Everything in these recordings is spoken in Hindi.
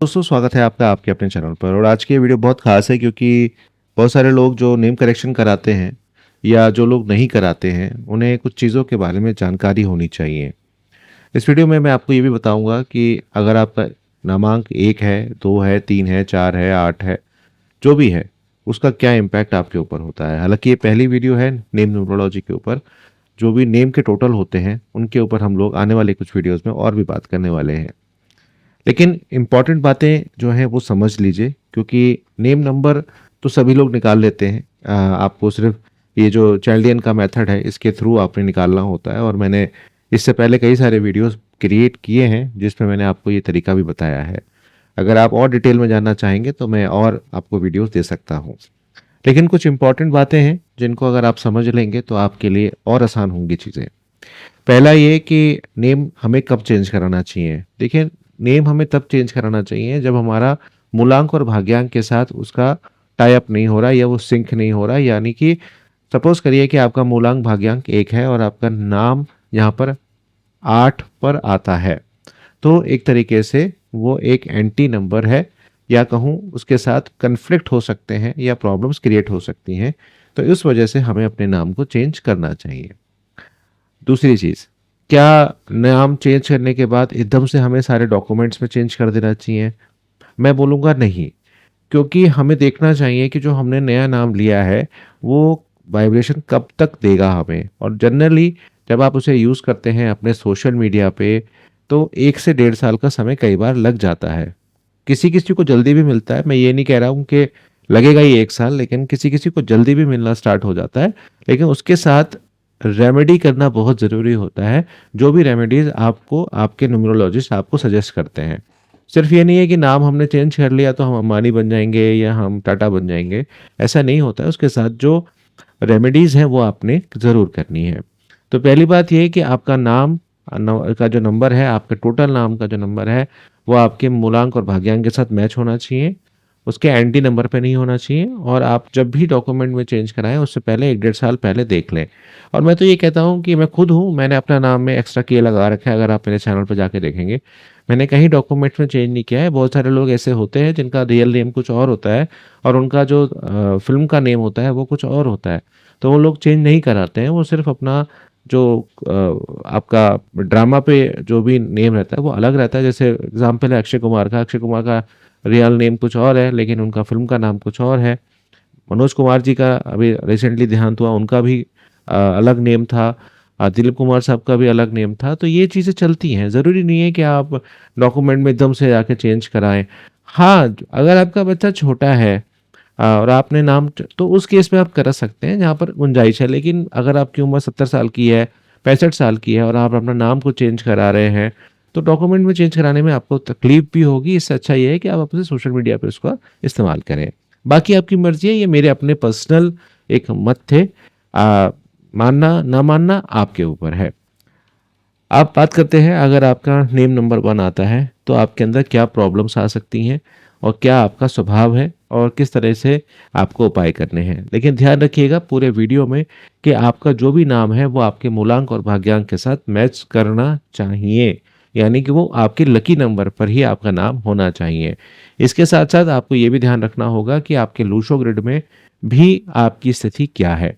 दोस्तों स्वागत है आपका आपके अपने चैनल पर। और आज की ये वीडियो बहुत ख़ास है क्योंकि बहुत सारे लोग जो नेम करेक्शन कराते हैं या जो लोग नहीं कराते हैं उन्हें कुछ चीज़ों के बारे में जानकारी होनी चाहिए। इस वीडियो में मैं आपको ये भी बताऊंगा कि अगर आपका नामांक 1 है, 2 है, 3 है, 4 है, 8 है, जो भी है उसका क्या इम्पैक्ट आपके ऊपर होता है। हालांकि ये पहली वीडियो है नेम न्यूमरोलॉजी के ऊपर। जो भी नेम के टोटल होते हैं उनके ऊपर हम लोग आने वाले कुछ वीडियोज़ में और भी बात करने वाले हैं। लेकिन इम्पॉर्टेंट बातें जो हैं वो समझ लीजिए क्योंकि नेम नंबर तो सभी लोग निकाल लेते हैं। आपको सिर्फ ये जो चाइल्डियन का मेथड है इसके थ्रू आपने निकालना होता है। और मैंने इससे पहले कई सारे वीडियोस क्रिएट किए हैं जिसमें मैंने आपको ये तरीका भी बताया है। अगर आप और डिटेल में जानना चाहेंगे तो मैं और आपको वीडियोस दे सकता हूँ। लेकिन कुछ इंपॉर्टेंट बातें हैं जिनको अगर आप समझ लेंगे तो आपके लिए और आसान होंगी चीज़ें। पहला ये कि नेम हमें कब चेंज कराना चाहिए। देखिए, नेम हमें तब चेंज कराना चाहिए जब हमारा मूलांक और भाग्यांक के साथ उसका टाई अप नहीं हो रहा या वो सिंक नहीं हो रहा। यानी कि सपोज करिए कि आपका मूलांक भाग्यांक 1 है और आपका नाम यहाँ पर 8 पर आता है, तो एक तरीके से वो एक एंटी नंबर है, या कहूँ उसके साथ कन्फ्लिक्ट हो सकते हैं या प्रॉब्लम्स क्रिएट हो सकती हैं। तो इस वजह से हमें अपने नाम को चेंज करना चाहिए। दूसरी चीज़, क्या नाम चेंज करने के बाद एकदम से हमें सारे डॉक्यूमेंट्स में चेंज कर देना चाहिए? मैं बोलूँगा नहीं, क्योंकि हमें देखना चाहिए कि जो हमने नया नाम लिया है, वो वाइब्रेशन कब तक देगा हमें। और जनरली जब आप उसे यूज़ करते हैं अपने सोशल मीडिया पे, तो 1 से डेढ़ साल का समय कई बार लग जाता है। किसी-किसी को जल्दी भी मिलता है, मैं ये नहीं कह रहा हूँ कि लगेगा ही 1 साल, लेकिन किसी-किसी को जल्दी भी मिलना स्टार्ट हो जाता है। लेकिन उसके साथ रेमेडी करना बहुत ज़रूरी होता है, जो भी रेमेडीज़ आपको आपके न्यूमरोलॉजिस्ट आपको सजेस्ट करते हैं। सिर्फ़ ये नहीं है कि नाम हमने चेंज कर लिया तो हम अंबानी बन जाएँगे या हम टाटा बन जाएँगे, ऐसा नहीं होता है। उसके साथ जो रेमेडीज़ हैं वो आपने ज़रूर करनी है। तो पहली बात ये है कि आपका नाम का जो नंबर है, आपके टोटल नाम का जो नंबर है, वो आपके मूलांक और भाग्यांक के साथ मैच होना चाहिए। उसके एंटी नंबर पे नहीं होना चाहिए। और आप जब भी डॉक्यूमेंट में चेंज कराएँ उससे पहले 1 डेढ़ साल पहले देख लें। और मैं तो ये कहता हूँ कि मैं खुद हूँ, मैंने अपना नाम में एक्स्ट्रा के लगा रखा है। अगर आप मेरे चैनल पे जाके देखेंगे, मैंने कहीं डॉक्यूमेंट्स में चेंज नहीं किया है। बहुत सारे लोग ऐसे होते हैं जिनका रियल नेम कुछ और होता है और उनका जो फ़िल्म का नेम होता है वो कुछ और होता है। तो वो लोग चेंज नहीं कराते हैं, वो सिर्फ़ अपना जो आपका ड्रामा पे जो भी नेम रहता है वो अलग रहता है। जैसे एग्ज़ाम्पल है अक्षय कुमार का रियल नेम कुछ और है लेकिन उनका फ़िल्म का नाम कुछ और है। मनोज कुमार जी का अभी रिसेंटली देहांत हुआ, उनका भी अलग नेम था। दिलीप कुमार साहब का भी अलग नेम था। तो ये चीज़ें चलती हैं, ज़रूरी नहीं है कि आप डॉक्यूमेंट में एकदम से जाके चेंज कराएँ। हाँ, अगर आपका बच्चा छोटा है और आपने नाम तो उस केस में आप करा सकते हैं जहाँ पर गुंजाइश है। लेकिन अगर आपकी उम्र 70 साल की है, 65 साल की है और आप अपना नाम को चेंज करा रहे हैं, तो डॉक्यूमेंट में चेंज कराने में आपको तकलीफ़ भी होगी। इससे अच्छा ये है कि आप अपने सोशल मीडिया पे उसका इस्तेमाल करें। बाकी आपकी मर्ज़ी है, ये मेरे अपने पर्सनल एक मत थे। मानना ना मानना आपके ऊपर है। आप बात करते हैं, अगर आपका नेम नंबर 1 आता है तो आपके अंदर क्या प्रॉब्लम्स आ सकती हैं और क्या आपका स्वभाव है और किस तरह से आपको उपाय करने हैं। लेकिन ध्यान रखिएगा पूरे वीडियो में कि आपका जो भी नाम है वो आपके मूलांक और भाग्यांक के साथ मैच करना चाहिए। यानी कि वो आपके लकी नंबर पर ही आपका नाम होना चाहिए। इसके साथ-साथ आपको ये भी ध्यान रखना होगा कि आपके लूशो ग्रिड में भी आपकी स्थिति क्या है।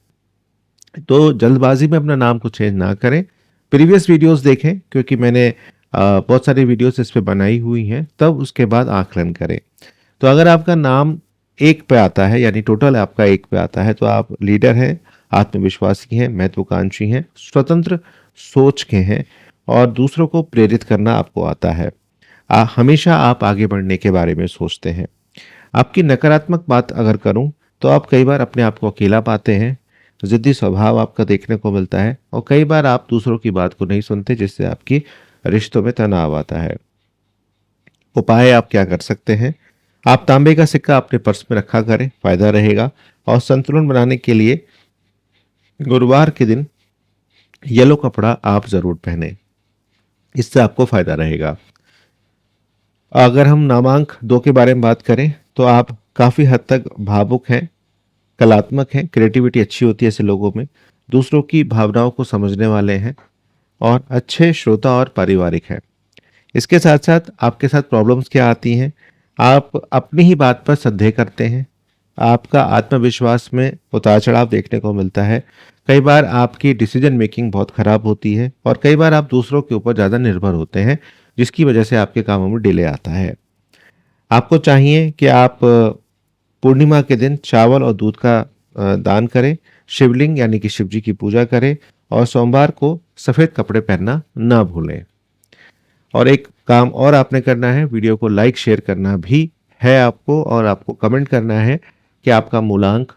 तो जल्दबाजी में अपना नाम को चेंज ना करें। प्रीवियस वीडियोस देखें क्योंकि मैंने बहुत सारी वीडियोस इस पे बनाई हुई हैं, तब उसके बाद आकलन करें। तो अगर आपका नाम 1 पे आता है यानी टोटल आपका 1 पे आता है तो आप लीडर हैं, आत्मविश्वासी हैं, महत्वाकांक्षी हैं, स्वतंत्र सोच के हैं और दूसरों को प्रेरित करना आपको आता है। हमेशा आप आगे बढ़ने के बारे में सोचते हैं। आपकी नकारात्मक बात अगर करूं तो आप कई बार अपने आप को अकेला पाते हैं। ज़िद्दी स्वभाव आपका देखने को मिलता है और कई बार आप दूसरों की बात को नहीं सुनते जिससे आपकी रिश्तों में तनाव आता है। उपाय आप क्या कर सकते हैं? आप तांबे का सिक्का अपने पर्स में रखा करें, फायदा रहेगा। और संतुलन बनाने के लिए गुरुवार के दिन येलो कपड़ा आप ज़रूर पहने, इससे आपको फायदा रहेगा। अगर हम नामांक 2 के बारे में बात करें तो आप काफ़ी हद तक भावुक हैं, कलात्मक हैं, क्रिएटिविटी अच्छी होती है ऐसे लोगों में, दूसरों की भावनाओं को समझने वाले हैं और अच्छे श्रोता और पारिवारिक हैं। इसके साथ-साथ आपके साथ प्रॉब्लम्स क्या आती हैं? आप अपनी ही बात पर संदेह करते हैं, आपका आत्मविश्वास में उतार-चढ़ाव देखने को मिलता है। कई बार आपकी डिसीजन मेकिंग बहुत खराब होती है और कई बार आप दूसरों के ऊपर ज़्यादा निर्भर होते हैं, जिसकी वजह से आपके कामों में डिले आता है। आपको चाहिए कि आप पूर्णिमा के दिन चावल और दूध का दान करें, शिवलिंग यानी कि शिव जी की पूजा करें और सोमवार को सफ़ेद कपड़े पहनना ना भूलें। और एक काम और आपने करना है, वीडियो को लाइक शेयर करना भी है आपको और आपको कमेंट करना है कि आपका मूलांक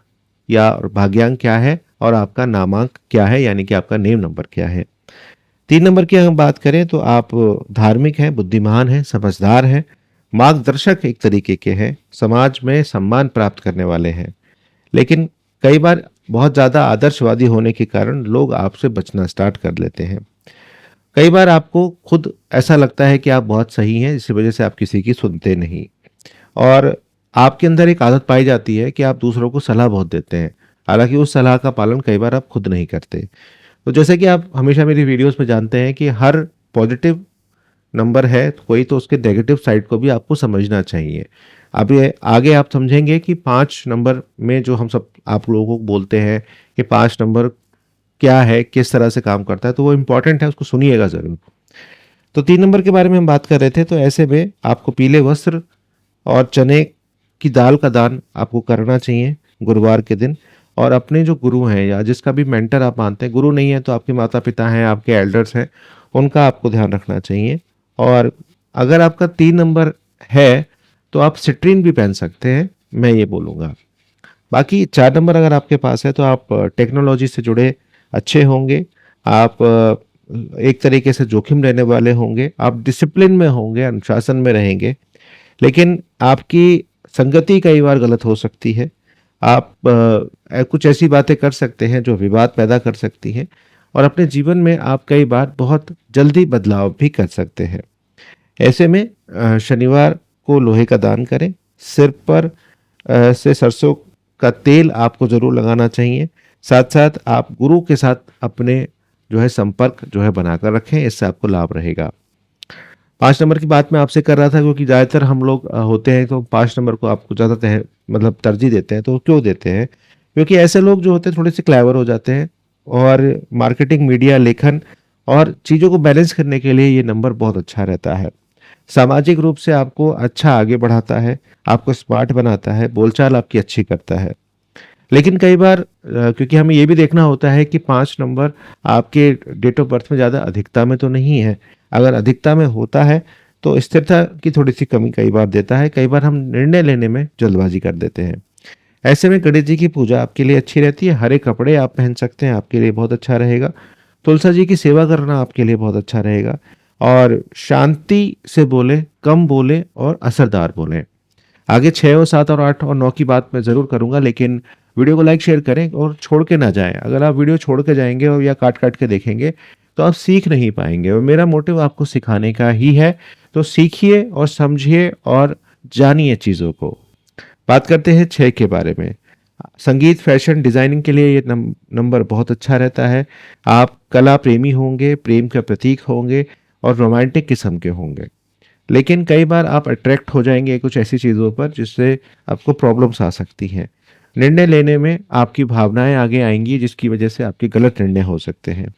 या भाग्यांक क्या है और आपका नामांक क्या है, यानी कि आपका नेम नंबर क्या है। 3 नंबर की हम बात करें तो आप धार्मिक हैं, बुद्धिमान हैं, समझदार हैं, मार्गदर्शक एक तरीके के हैं, समाज में सम्मान प्राप्त करने वाले हैं। लेकिन कई बार बहुत ज़्यादा आदर्शवादी होने के कारण लोग आपसे बचना स्टार्ट कर लेते हैं। कई बार आपको खुद ऐसा लगता है कि आप बहुत सही हैं, इसी वजह से आप किसी की सुनते नहीं और आपके अंदर एक आदत पाई जाती है कि आप दूसरों को सलाह बहुत देते हैं। हालाँकि उस सलाह का पालन कई बार आप खुद नहीं करते। तो जैसे कि आप हमेशा मेरी वीडियोज़ में जानते हैं कि हर पॉजिटिव नंबर है तो कोई, तो उसके नेगेटिव साइड को भी आपको समझना चाहिए। अब ये आगे आप समझेंगे कि 5 नंबर में जो हम सब आप लोगों को बोलते हैं कि 5 नंबर क्या है, किस तरह से काम करता है, तो वो इम्पोर्टेंट है, उसको सुनिएगा ज़रूर। तो 3 नंबर के बारे में हम बात कर रहे थे, तो ऐसे में आपको पीले वस्त्र और चने की दाल का दान आपको करना चाहिए गुरुवार के दिन। और अपने जो गुरु हैं या जिसका भी मेंटर आप मानते हैं, गुरु नहीं है तो आपके माता-पिता हैं, आपके एल्डर्स हैं, उनका आपको ध्यान रखना चाहिए। और अगर आपका 3 नंबर है, तो आप सिट्रीन भी पहन सकते हैं, मैं ये बोलूँगा। बाकी 4 नंबर अगर आपके पास है तो आप टेक्नोलॉजी से जुड़े अच्छे होंगे, आप एक तरीके से जोखिम लेने वाले होंगे, आप डिसिप्लिन में होंगे, अनुशासन में रहेंगे, लेकिन आपकी संगति कई बार गलत हो सकती है। आप कुछ ऐसी बातें कर सकते हैं जो विवाद पैदा कर सकती हैं और अपने जीवन में आप कई बार बहुत जल्दी बदलाव भी कर सकते हैं। ऐसे में शनिवार को लोहे का दान करें, सिर पर से सरसों का तेल आपको ज़रूर लगाना चाहिए। साथ-साथ आप गुरु के साथ अपने जो है संपर्क जो है बनाकर रखें, इससे आपको लाभ रहेगा। 5 नंबर की बात मैं आपसे कर रहा था क्योंकि ज़्यादातर हम लोग होते हैं तो 5 नंबर को आपको ज़्यादा मतलब तरजीह देते हैं। तो क्यों देते हैं? क्योंकि ऐसे लोग जो होते हैं थोड़े से क्लेवर हो जाते हैं और मार्केटिंग, मीडिया, लेखन और चीज़ों को बैलेंस करने के लिए ये नंबर बहुत अच्छा रहता है। सामाजिक रूप से आपको अच्छा आगे बढ़ाता है, आपको स्मार्ट बनाता है, बोलचाल आपकी अच्छी करता है। लेकिन कई बार क्योंकि हमें ये भी देखना होता है कि 5 नंबर आपके डेट ऑफ बर्थ में ज़्यादा अधिकता में तो नहीं है। अगर अधिकता में होता है तो स्थिरता की थोड़ी-सी कमी कई बार देता है, कई बार हम निर्णय लेने में जल्दबाजी कर देते हैं। ऐसे में गणेश जी की पूजा आपके लिए अच्छी रहती है, हरे कपड़े आप पहन सकते हैं, आपके लिए बहुत अच्छा रहेगा। तुलसा जी की सेवा करना आपके लिए बहुत अच्छा रहेगा और शांति से बोलें, कम बोलें और असरदार बोलें। आगे 6 और 7 और 8 और 9 की बात मैं ज़रूर करूँगा, लेकिन वीडियो को लाइक शेयर करें और छोड़ के ना जाएँ। अगर आप वीडियो छोड़ के जाएँगे और या काट-काट के देखेंगे, तो आप सीख नहीं पाएँगे और मेरा मोटिव आपको सिखाने का ही है। तो सीखिए और समझिए और जानिए चीज़ों को। बात करते हैं 6 के बारे में। संगीत, फैशन, डिज़ाइनिंग के लिए ये नंबर बहुत अच्छा रहता है। आप कला प्रेमी होंगे, प्रेम का प्रतीक होंगे और रोमांटिक किस्म के होंगे। लेकिन कई बार आप अट्रैक्ट हो जाएँगे कुछ ऐसी चीज़ों पर जिससे आपको प्रॉब्लम्स आ सकती हैं। निर्णय लेने में आपकी भावनाएँ आगे आएँगी जिसकी वजह से आपके गलत निर्णय हो सकते हैं।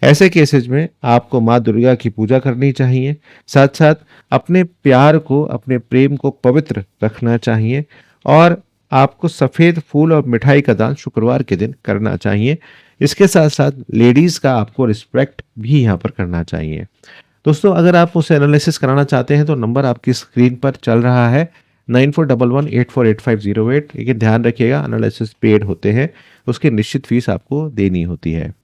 ऐसे केसेज़ में आपको माँ दुर्गा की पूजा करनी चाहिए। साथ-साथ अपने प्यार को, अपने प्रेम को पवित्र रखना चाहिए और आपको सफ़ेद फूल और मिठाई का दान शुक्रवार के दिन करना चाहिए। इसके साथ-साथ लेडीज़ का आपको रिस्पेक्ट भी यहाँ पर करना चाहिए। दोस्तों, अगर आप उसे एनालिसिस कराना चाहते हैं तो नंबर आपकी स्क्रीन पर चल रहा है 9411848508। लेकिन ध्यान रखिएगा एनालिसिस पेड होते हैं, उसकी निश्चित फीस आपको देनी होती है।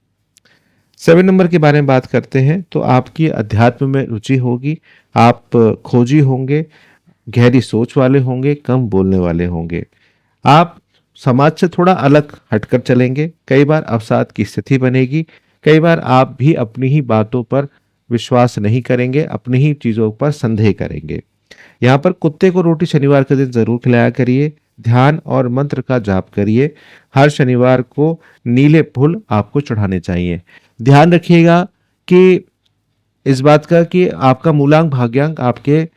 7 नंबर के बारे में बात करते हैं तो आपकी अध्यात्म में रुचि होगी, आप खोजी होंगे, गहरी सोच वाले होंगे, कम बोलने वाले होंगे। आप समाज से थोड़ा अलग हटकर चलेंगे, कई बार अवसाद की स्थिति बनेगी, कई बार आप भी अपनी ही बातों पर विश्वास नहीं करेंगे, अपनी ही चीज़ों पर संदेह करेंगे। यहाँ पर कुत्ते को रोटी शनिवार के दिन ज़रूर खिलाया करिए, ध्यान और मंत्र का जाप करिए। हर शनिवार को नीले फूल आपको चढ़ाने चाहिए। ध्यान रखिएगा कि इस बात का कि आपका मूलांक भाग्यांक आपके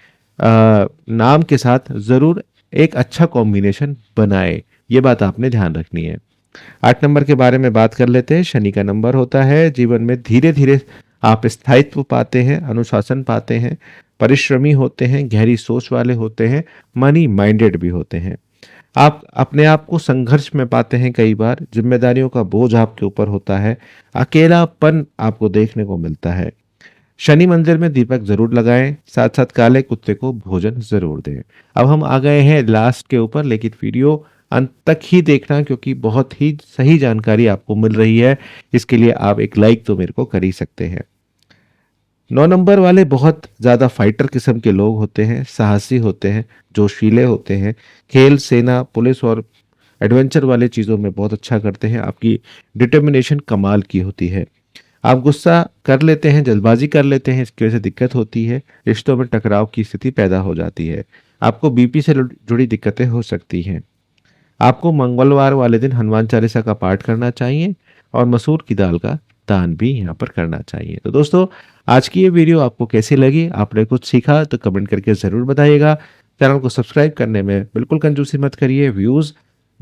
नाम के साथ ज़रूर एक अच्छा कॉम्बिनेशन बनाए, ये बात आपने ध्यान रखनी है। 8 नंबर के बारे में बात कर लेते हैं। शनि का नंबर होता है, जीवन में धीरे-धीरे आप स्थायित्व पाते हैं, अनुशासन पाते हैं, परिश्रमी होते हैं, गहरी सोच वाले होते हैं, मनी माइंडेड भी होते हैं। आप अपने आप को संघर्ष में पाते हैं कई बार, ज़िम्मेदारियों का बोझ आपके ऊपर होता है, अकेलापन आपको देखने को मिलता है। शनि मंदिर में दीपक ज़रूर लगाएँ, साथ-साथ काले कुत्ते को भोजन ज़रूर दें। अब हम आ गए हैं लास्ट के ऊपर, लेकिन वीडियो अंत तक ही देखना क्योंकि बहुत ही सही जानकारी आपको मिल रही है। इसके लिए आप एक लाइक तो मेरे को कर ही सकते हैं। 9 नंबर वाले बहुत ज़्यादा फाइटर किस्म के लोग होते हैं, साहसी होते हैं, जोशीले होते हैं, खेल, सेना, पुलिस और एडवेंचर वाले चीज़ों में बहुत अच्छा करते हैं। आपकी डिटर्मिनेशन कमाल की होती है। आप गुस्सा कर लेते हैं, जल्दबाजी कर लेते हैं, इसकी वजह से दिक्कत होती है, रिश्तों में टकराव की स्थिति पैदा हो जाती है। आपको बीपी से जुड़ी दिक्कतें हो सकती हैं। आपको मंगलवार वाले दिन हनुमान चालीसा का पाठ करना चाहिए और मसूर की दाल का दान भी यहाँ पर करना चाहिए। तो दोस्तों, आज की ये वीडियो आपको कैसी लगी? आपने कुछ सीखा तो कमेंट करके ज़रूर बताइएगा। चैनल को सब्सक्राइब करने में बिल्कुल कंजूसी मत करिए, व्यूज़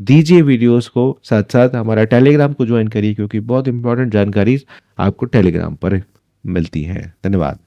दीजिए वीडियोस को, साथ-साथ हमारा टेलीग्राम को ज्वाइन करिए क्योंकि बहुत इंपॉर्टेंट जानकारी आपको टेलीग्राम पर मिलती है। धन्यवाद।